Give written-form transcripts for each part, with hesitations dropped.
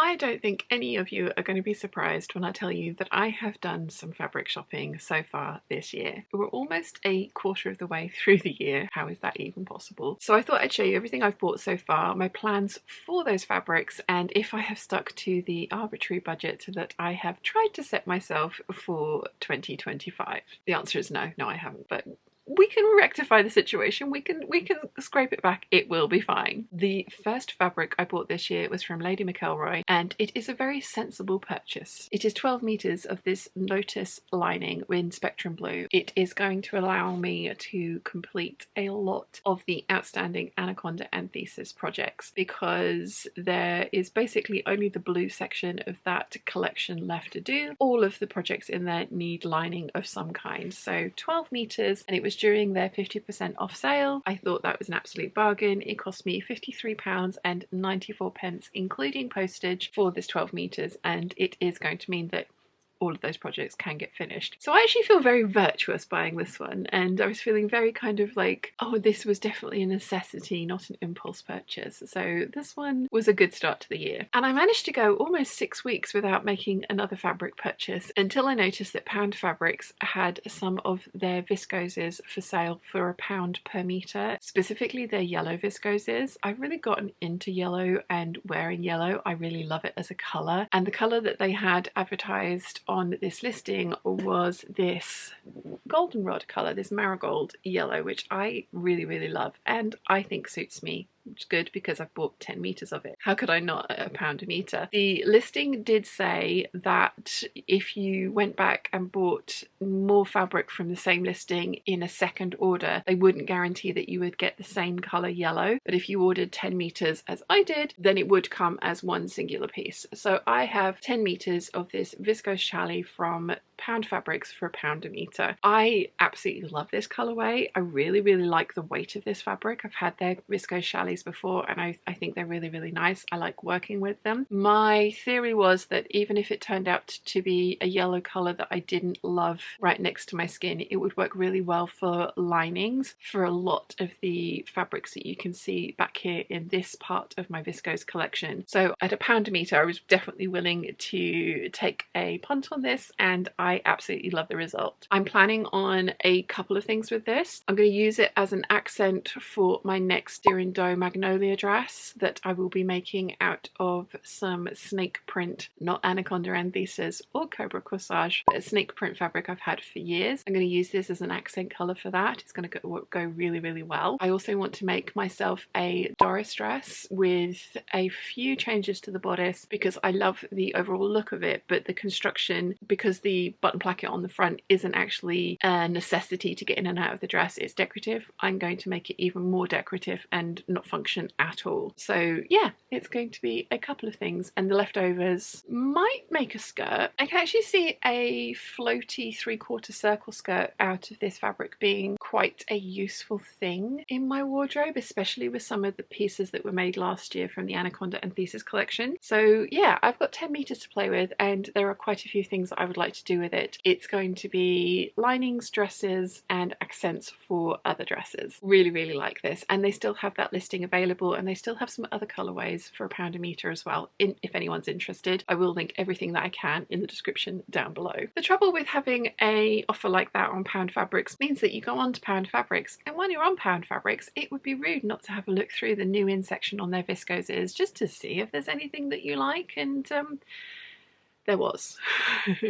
I don't think any of you are going to be surprised when I tell you that I have done some fabric shopping so far this year. We're almost a quarter of the way through the year. How is that even possible? So I thought I'd show you everything I've bought so far, my plans for those fabrics, and if I have stuck to the arbitrary budget that I have tried to set myself for 2025. The answer is no, I haven't, but we can rectify the situation. We can scrape it back. It will be fine. The first fabric I bought this year was from Lady McElroy, and it is a very sensible purchase. It is 12 meters of this lotus lining in spectrum blue. It is going to allow me to complete a lot of the outstanding Anaconda and Thesis projects, because there is basically only the blue section of that collection left to do. All of the projects in there need lining of some kind. So 12 meters, and it was during their 50% off sale. I thought that was an absolute bargain. It cost me £53.94, including postage, for this 12 meters, and it is going to mean that all of those projects can get finished. So I actually feel very virtuous buying this one, and I was feeling very kind of like, oh, this was definitely a necessity, not an impulse purchase. So this one was a good start to the year. And I managed to go almost 6 weeks without making another fabric purchase until I noticed that Pound Fabrics had some of their viscoses for sale for £1 per meter, specifically their yellow viscoses. I've really gotten into yellow and wearing yellow. I really love it as a colour, and the colour that they had advertised on this listing was this goldenrod colour, this marigold yellow, which I really love and I think suits me, which is good because I've bought 10 meters of it. How could I not at £1 a meter? The listing did say that if you went back and bought more fabric from the same listing in a second order, they wouldn't guarantee that you would get the same colour yellow, but if you ordered 10 meters as I did, then it would come as one singular piece. So I have 10 meters of this viscose challis from Pound Fabrics for £1 a meter. I absolutely love this colourway. I really like the weight of this fabric. I've had their viscose challis before, and I think they're really nice. I like working with them. My theory was that even if it turned out to be a yellow colour that I didn't love right next to my skin, it would work really well for linings for a lot of the fabrics that you can see back here in this part of my viscose collection. So at £1 a meter, I was definitely willing to take a punt on this, and I absolutely love the result. I'm planning on a couple of things with this. I'm going to use it as an accent for my next Deer and Doe Magnolia dress that I will be making out of some snake print, not Anaconda and Thesis or Cobra Corsage, but a snake print fabric I've had for years. I'm going to use this as an accent colour for that. It's going to go really well. I also want to make myself a Doris dress with a few changes to the bodice because I love the overall look of it, but the construction, because the button placket on the front isn't actually a necessity to get in and out of the dress, it's decorative. I'm going to make it even more decorative and not function at all. So yeah, it's going to be a couple of things, and the leftovers might make a skirt. I can actually see a floaty 3/4 circle skirt out of this fabric being quite a useful thing in my wardrobe, especially with some of the pieces that were made last year from the Anaconda and Thesis collection. So yeah, I've got 10 meters to play with, and there are quite a few things that I would like to do with it. It's going to be linings, dresses, and accents for other dresses. Really like this, and they still have that listing available, and they still have some other colorways for £1 a meter as well. If anyone's interested, I will link everything that I can in the description down below. The trouble with having a offer like that on Pound Fabrics means that you go on to Pound Fabrics, and when you're on Pound Fabrics, it would be rude not to have a look through the new in section on their viscoses just to see if there's anything that you like, and there was.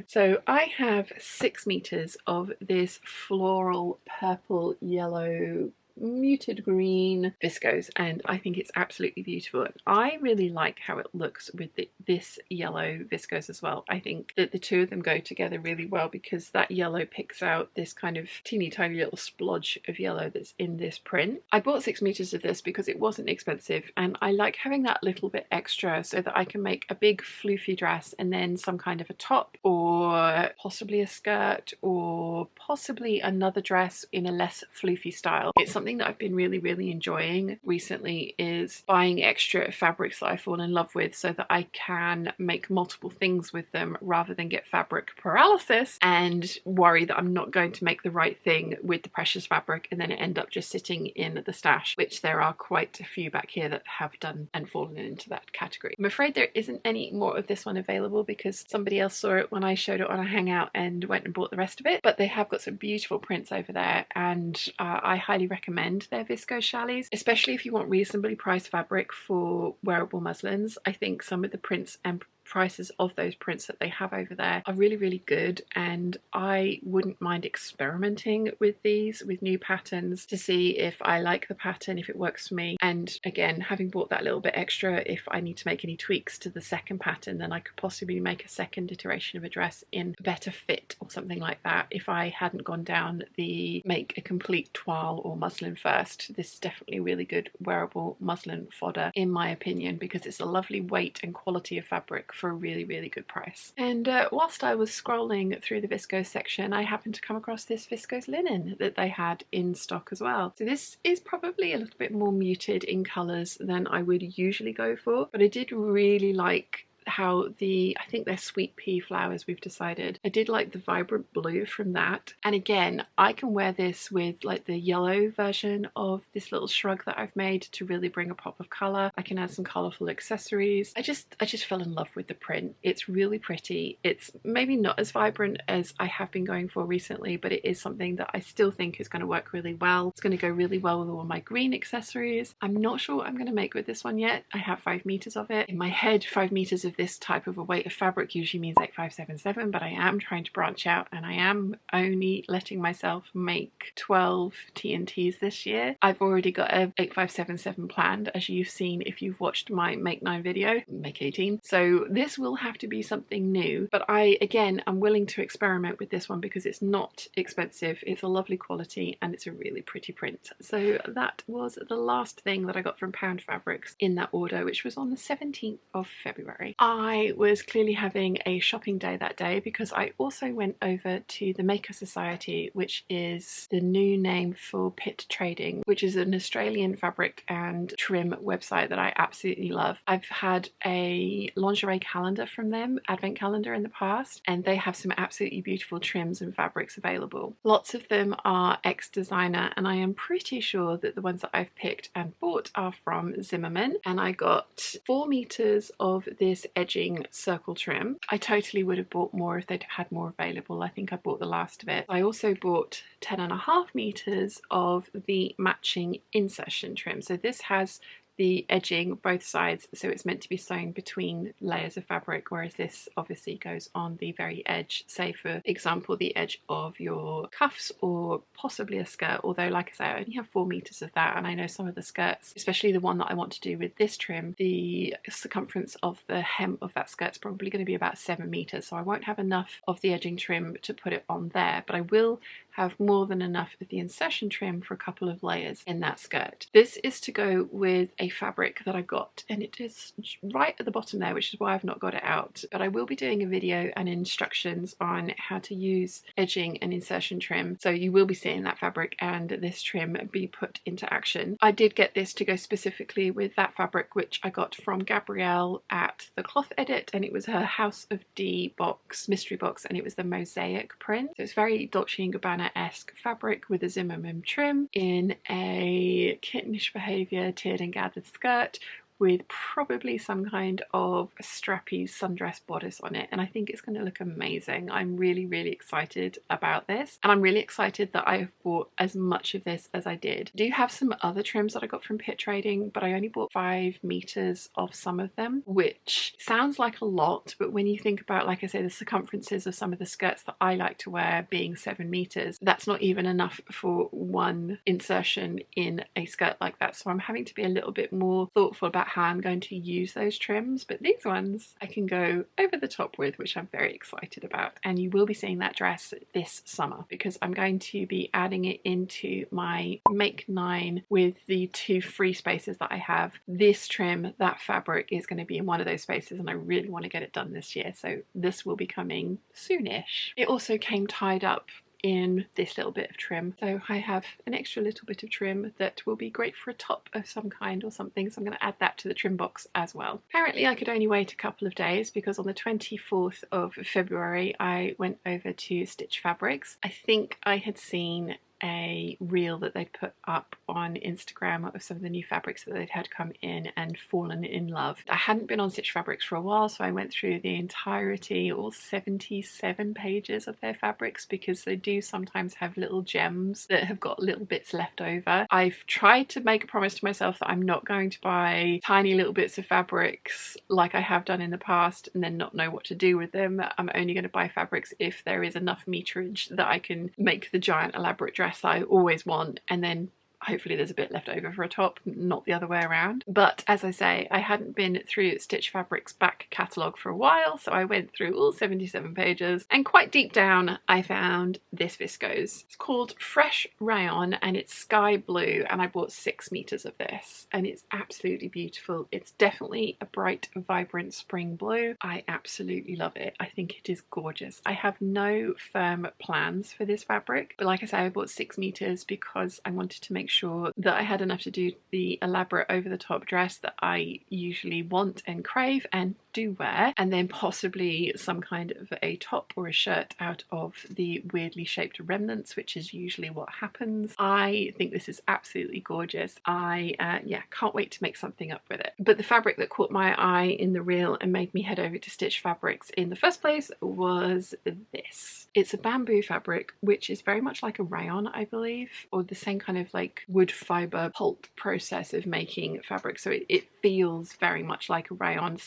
So I have 6 meters of this floral purple yellow muted green viscose, and I think it's absolutely beautiful. And I really like how it looks with this yellow viscose as well. I think that the two of them go together really well because that yellow picks out this kind of teeny tiny little splodge of yellow that's in this print. I bought 6 meters of this because it wasn't expensive, and I like having that little bit extra so that I can make a big floofy dress and then some kind of a top, or possibly a skirt, or possibly another dress in a less floofy style. It's something something that I've been really enjoying recently is buying extra fabrics that I fall in love with so that I can make multiple things with them rather than get fabric paralysis and worry that I'm not going to make the right thing with the precious fabric and then it end up just sitting in the stash, which there are quite a few back here that have done and fallen into that category. I'm afraid there isn't any more of this one available because somebody else saw it when I showed it on a hangout and went and bought the rest of it, but they have got some beautiful prints over there, and I highly recommend their Viscose chalets, especially if you want reasonably priced fabric for wearable muslins. I think some of the prints and prices of those prints that they have over there are really good, and I wouldn't mind experimenting with these with new patterns to see if I like the pattern, if it works for me. And again, having bought that little bit extra, if I need to make any tweaks to the second pattern, then I could possibly make a second iteration of a dress in a better fit or something like that if I hadn't gone down the make a complete toile or muslin first. This is definitely really good wearable muslin fodder in my opinion, because it's a lovely weight and quality of fabric for a really good price. And whilst I was scrolling through the Viscose section, I happened to come across this Viscose linen that they had in stock as well. So this is probably a little bit more muted in colours than I would usually go for, but I did really like how I think they're sweet pea flowers, we've decided. I did like the vibrant blue from that, and again I can wear this with like the yellow version of this little shrug that I've made to really bring a pop of colour. I can add some colourful accessories. I just fell in love with the print. It's really pretty. It's maybe not as vibrant as I have been going for recently, but it is something that I still think is going to work really well. It's going to go really well with all my green accessories. I'm not sure what I'm going to make with this one yet. I have 5 meters of it. In my head, 5 meters of this type of a weight of fabric usually means 8577, but I am trying to branch out and I am only letting myself make 12 TNTs this year. I've already got a 8577 planned, as you've seen if you've watched my make 9 video, make 18. So this will have to be something new, but again I'm willing to experiment with this one because it's not expensive, it's a lovely quality, and it's a really pretty print. So that was the last thing that I got from Pound Fabrics in that order, which was on the 17th of February. I was clearly having a shopping day that day because I also went over to the Maker Society, which is the new name for Pit Trading, which is an Australian fabric and trim website that I absolutely love. I've had a lingerie calendar from them, advent calendar, in the past, and they have some absolutely beautiful trims and fabrics available. Lots of them are ex-designer, and I am pretty sure that the ones that I've picked and bought are from Zimmermann, and I got 4 meters of this edging circle trim. I totally would have bought more if they'd had more available. I think I bought the last of it. I also bought 10.5 meters of the matching insertion trim. So this has the edging both sides, so it's meant to be sewn between layers of fabric, whereas this obviously goes on the very edge, say for example the edge of your cuffs or possibly a skirt, although like I say I only have 4 meters of that, and I know some of the skirts, especially the one that I want to do with this trim, the circumference of the hem of that skirt's probably going to be about 7 meters, so I won't have enough of the edging trim to put it on there, but I will have more than enough of the insertion trim for a couple of layers in that skirt. This is to go with a fabric that I got, and it is right at the bottom there, which is why I've not got it out, but I will be doing a video and instructions on how to use edging and insertion trim, so you will be seeing that fabric and this trim be put into action. I did get this to go specifically with that fabric, which I got from Gabrielle at the Cloth Edit, and it was her House of D box, mystery box, and it was the mosaic print. So it's very Dolce & Gabbana-esque fabric with a Zimmermann trim in a kittenish behaviour tiered and gathered skirt with probably some kind of strappy sundress bodice on it, and I think it's going to look amazing. I'm really excited about this, and I'm really excited that I have bought as much of this as I did. I do have some other trims that I got from Pit Trading, but I only bought 5 meters of some of them, which sounds like a lot, but when you think about, like I say, the circumferences of some of the skirts that I like to wear being 7 meters, that's not even enough for one insertion in a skirt like that, so I'm having to be a little bit more thoughtful about how I'm going to use those trims, but these ones I can go over the top with, which I'm very excited about, and you will be seeing that dress this summer because I'm going to be adding it into my make 9 with the 2 free spaces that I have. This trim, that fabric, is going to be in one of those spaces, and I really want to get it done this year, so this will be coming soonish. It also came tied up in this little bit of trim. So I have an extra little bit of trim that will be great for a top of some kind or something, so I'm going to add that to the trim box as well. Apparently I could only wait a couple of days because on the 24th of February I went over to Stitch Fabrics. I think I had seen a reel that they'd put up on Instagram of some of the new fabrics that they'd had come in and fallen in love. I hadn't been on Stitch Fabrics for a while, so I went through the entirety, all 77 pages of their fabrics, because they do sometimes have little gems that have got little bits left over. I've tried to make a promise to myself that I'm not going to buy tiny little bits of fabrics like I have done in the past and then not know what to do with them. I'm only going to buy fabrics if there is enough meterage that I can make the giant elaborate dress that I always want, and then hopefully there's a bit left over for a top, not the other way around. But as I say, I hadn't been through Stitch Fabrics back catalogue for a while, so I went through all 77 pages, and quite deep down I found this viscose. It's called Fresh Rayon and it's sky blue, and I bought 6 meters of this and it's absolutely beautiful. It's definitely a bright, vibrant spring blue. I absolutely love it. I think it is gorgeous. I have no firm plans for this fabric, but like I say, I bought 6 meters because I wanted to make sure that I had enough to do the elaborate over-the-top dress that I usually want and crave and do wear, and then possibly some kind of a top or a shirt out of the weirdly shaped remnants, which is usually what happens. I think this is absolutely gorgeous. Yeah, can't wait to make something up with it. But the fabric that caught my eye in the reel and made me head over to Stitch Fabrics in the first place was this. It's a bamboo fabric, which is very much like a rayon, I believe, or the same kind of like wood fibre pulp process of making fabric. So it feels very much like a rayon,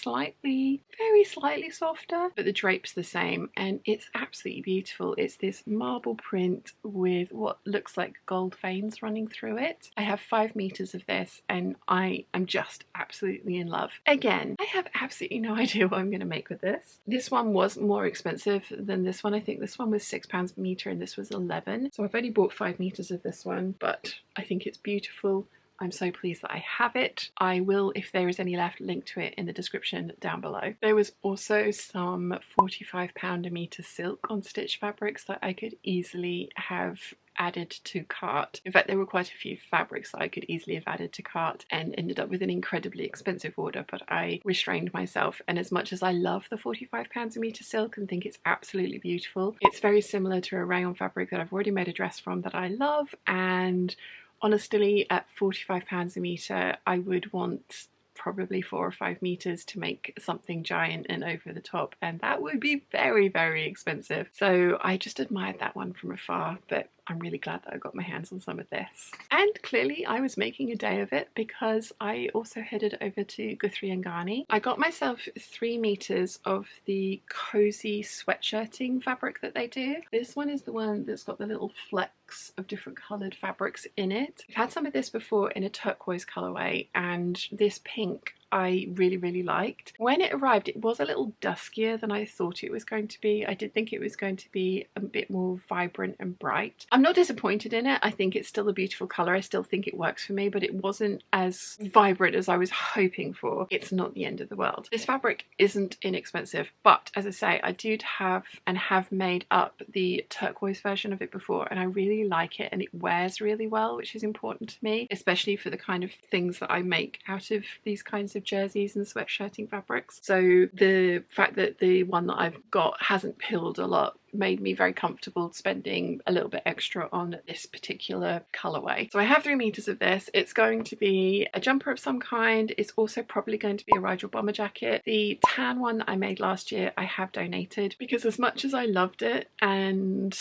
very slightly softer, but the drape's the same, and it's absolutely beautiful. It's this marble print with what looks like gold veins running through it. I have 5 meters of this and I am just absolutely in love. Again, I have absolutely no idea what I'm going to make with this. This one was more expensive than this one. I think this one was £6 a meter and this was 11. So I've only bought 5 meters of this one, but I think it's beautiful. I'm so pleased that I have it. I will, if there is any left, link to it in the description down below. There was also some £45 a metre silk on Stitch Fabrics that I could easily have added to cart. In fact, there were quite a few fabrics that I could easily have added to cart and ended up with an incredibly expensive order, but I restrained myself. And as much as I love the £45 a metre silk and think it's absolutely beautiful, it's very similar to a rayon fabric that I've already made a dress from that I love, and honestly, at £45 a metre, I would want probably 4 or 5 meters to make something giant and over the top, and that would be very, very expensive. So I just admired that one from afar, but I'm really glad that I got my hands on some of this. And clearly I was making a day of it because I also headed over to Guthrie and Ghani. I got myself 3 meters of the cozy sweatshirting fabric that they do. This one is the one that's got the little flecks of different coloured fabrics in it. I've had some of this before in a turquoise colourway, and this pink I really, really liked. When it arrived, it was a little duskier than I thought it was going to be. I did think it was going to be a bit more vibrant and bright. I'm not disappointed in it. I think it's still a beautiful colour. I still think it works for me, but it wasn't as vibrant as I was hoping for. It's not the end of the world. This fabric isn't inexpensive, but as I say, I do have and have made up the turquoise version of it before, and I really like it, and it wears really well, which is important to me, especially for the kind of things that I make out of these kinds of jerseys and sweatshirting fabrics. So the fact that the one that I've got hasn't pilled a lot made me very comfortable spending a little bit extra on this particular colorway. So I have 3 meters of this. It's going to be a jumper of some kind. It's also probably going to be a Rigel Bomber Jacket. The tan one that I made last year I have donated because as much as I loved it and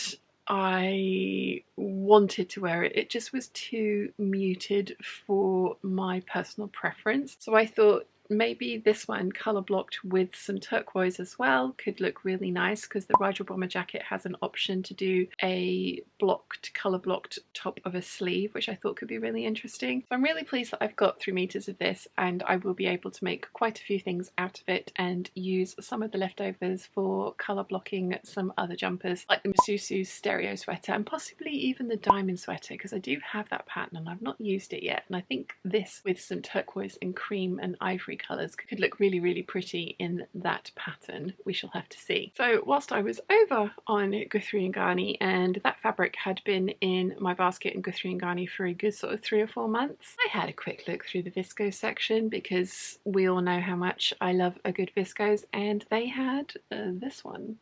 I wanted to wear it, it just was too muted for my personal preference. So I thought maybe this one colour blocked with some turquoise as well could look really nice, because the Rigel Bomber Jacket has an option to do a colour blocked top of a sleeve, which I thought could be really interesting. So I'm really pleased that I've got 3 meters of this, and I will be able to make quite a few things out of it and use some of the leftovers for colour blocking some other jumpers like the Masusu stereo sweater and possibly even the diamond sweater, because I do have that pattern and I've not used it yet, and I think this with some turquoise and cream and ivory vibrant colours could look really, really pretty in that pattern. We shall have to see. So whilst I was over on Guthrie & Ghani, and that fabric had been in my basket in Guthrie & Ghani for a good sort of 3 or 4 months, I had a quick look through the Viscose section because we all know how much I love a good Viscose, and they had this one,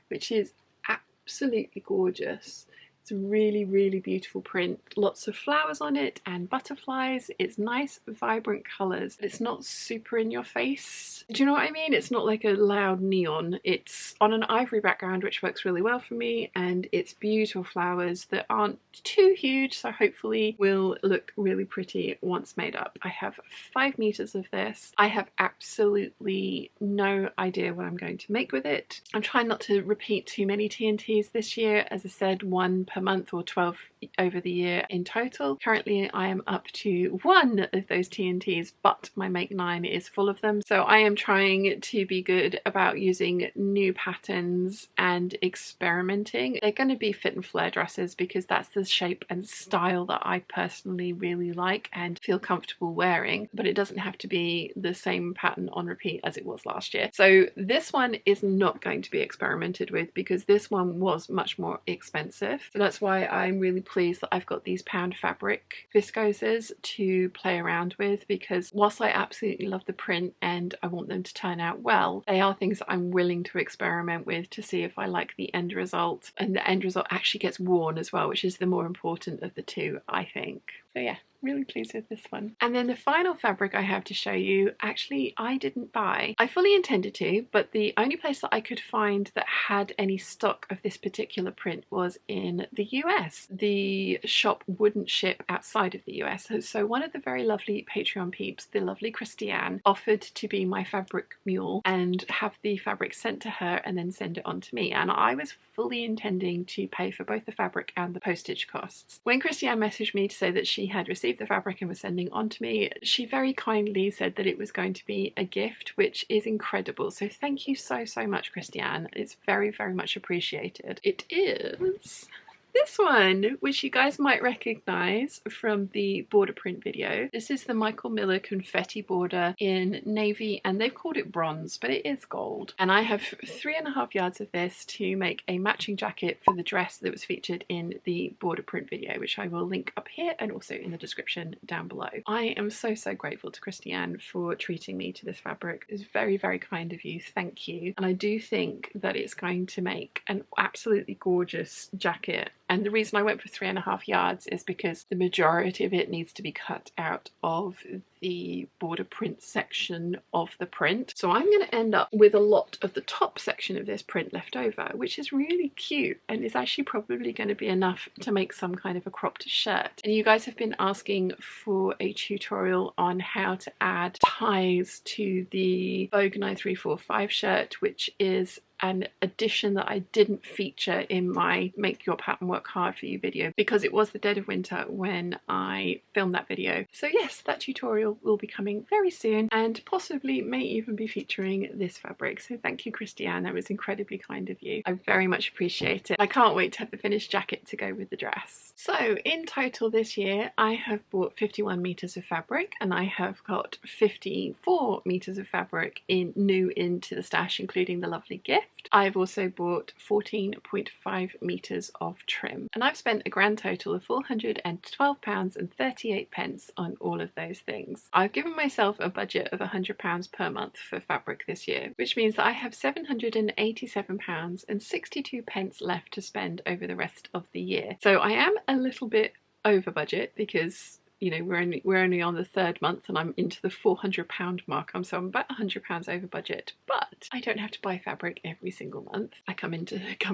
which is absolutely gorgeous. It's a really, really beautiful print. Lots of flowers on it and butterflies. It's nice, vibrant colours. It's not super in your face. Do you know what I mean? It's not like a loud neon. It's on an ivory background, which works really well for me, and it's beautiful flowers that aren't too huge, so hopefully will look really pretty once made up. I have 5 meters of this. I have absolutely no idea what I'm going to make with it. I'm trying not to repeat too many TNTs this year. As I said, 1 per month or 12 over the year in total. Currently I am up to 1 of those TNTs, but my make 9 is full of them. So I am trying to be good about using new patterns and experimenting. They're going to be fit and flare dresses because that's the shape and style that I personally really like and feel comfortable wearing, but it doesn't have to be the same pattern on repeat as it was last year. So this one is not going to be experimented with because this one was much more expensive. So that's why I'm really pleased that I've got these pound fabric viscoses to play around with, because whilst I absolutely love the print and I want them to turn out well, they are things that I'm willing to experiment with to see if I like the end result, and the end result actually gets worn as well, which is the more important of the two, I think. So yeah, really pleased with this one. And then the final fabric I have to show you, actually I didn't buy. I fully intended to, but the only place that I could find that had any stock of this particular print was in the US. The shop wouldn't ship outside of the US. So one of the very lovely Patreon peeps, the lovely Christiane, offered to be my fabric mule and have the fabric sent to her and then send it on to me. And I was fully intending to pay for both the fabric and the postage costs. When Christiane messaged me to say that she had received the fabric and was sending on to me, she very kindly said that it was going to be a gift, which is incredible. So thank you so, so much, Christiane. It's very, very much appreciated. It is this one, which you guys might recognize from the border print video. This is the Michael Miller confetti border in navy, and they've called it bronze, but it is gold. And I have 3.5 yards of this to make a matching jacket for the dress that was featured in the border print video, which I will link up here and also in the description down below. I am so, so grateful to Christiane for treating me to this fabric. It's very, very kind of you. Thank you. And I do think that it's going to make an absolutely gorgeous jacket. And the reason I went for 3.5 yards is because the majority of it needs to be cut out of the border print section of the print. So I'm going to end up with a lot of the top section of this print left over, which is really cute and is actually probably going to be enough to make some kind of a cropped shirt. And you guys have been asking for a tutorial on how to add ties to the Vogue 9345 shirt, which is an addition that I didn't feature in my Make Your Pattern Work Hard For You video because it was the dead of winter when I filmed that video. So yes, that tutorial will be coming very soon and possibly may even be featuring this fabric. So thank you, Christiane, that was incredibly kind of you. I very much appreciate it. I can't wait to have the finished jacket to go with the dress. So in total this year I have bought 51 meters of fabric, and I have got 54 meters of fabric new into the stash, including the lovely gift. I've also bought 14.5 meters of trim, and I've spent a grand total of £412.38 on all of those things. I've given myself a budget of £100 per month for fabric this year, which means that I have £787.62 left to spend over the rest of the year. So I am a little bit over budget because, you know, we're only on the 3rd month and I'm into the £400 mark. So I'm about £100 over budget, but I don't have to buy fabric every single month. I come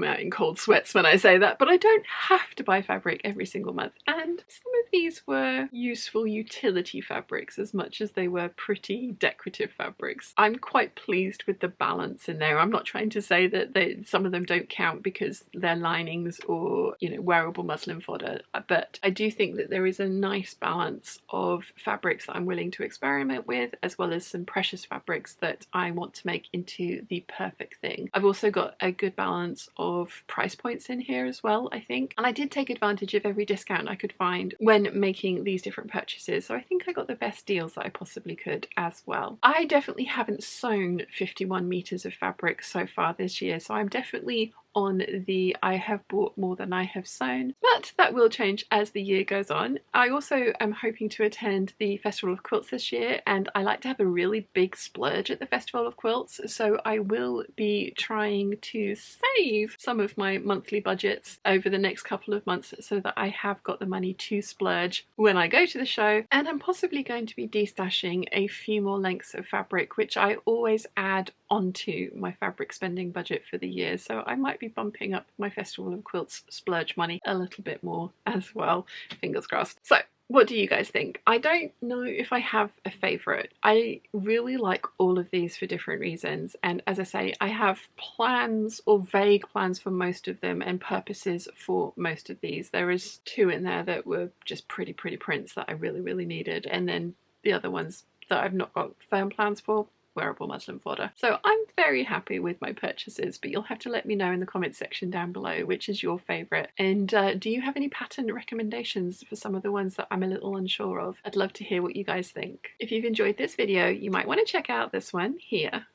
out in cold sweats when I say that, but I don't have to buy fabric every single month. And some of these were useful utility fabrics as much as they were pretty decorative fabrics. I'm quite pleased with the balance in there. I'm not trying to say that some of them don't count because they're linings or, you know, wearable muslin fodder, but I do think that there is a nice balance of fabrics that I'm willing to experiment with, as well as some precious fabrics that I want to make into the perfect thing. I've also got a good balance of price points in here as well, I think, and I did take advantage of every discount I could find when when making these different purchases, so I think I got the best deals that I possibly could as well. I definitely haven't sewn 51 meters of fabric so far this year, so I'm definitely on the I have bought more than I have sewn, but that will change as the year goes on. I also am hoping to attend the Festival of Quilts this year, and I like to have a really big splurge at the Festival of Quilts, so I will be trying to save some of my monthly budgets over the next couple of months so that I have got the money to splurge when I go to the show. And I'm possibly going to be destashing a few more lengths of fabric, which I always add onto my fabric spending budget for the year, so I might be bumping up my Festival of Quilts splurge money a little bit more as well, fingers crossed. So what do you guys think? I don't know if I have a favourite. I really like all of these for different reasons, and as I say, I have plans or vague plans for most of them and purposes for most of these. There is 2 in there that were just pretty prints that I really needed, and then the other ones that I've not got firm plans for, wearable muslin fodder. So I'm very happy with my purchases, but you'll have to let me know in the comments section down below which is your favourite, and do you have any pattern recommendations for some of the ones that I'm a little unsure of? I'd love to hear what you guys think. If you've enjoyed this video, you might want to check out this one here.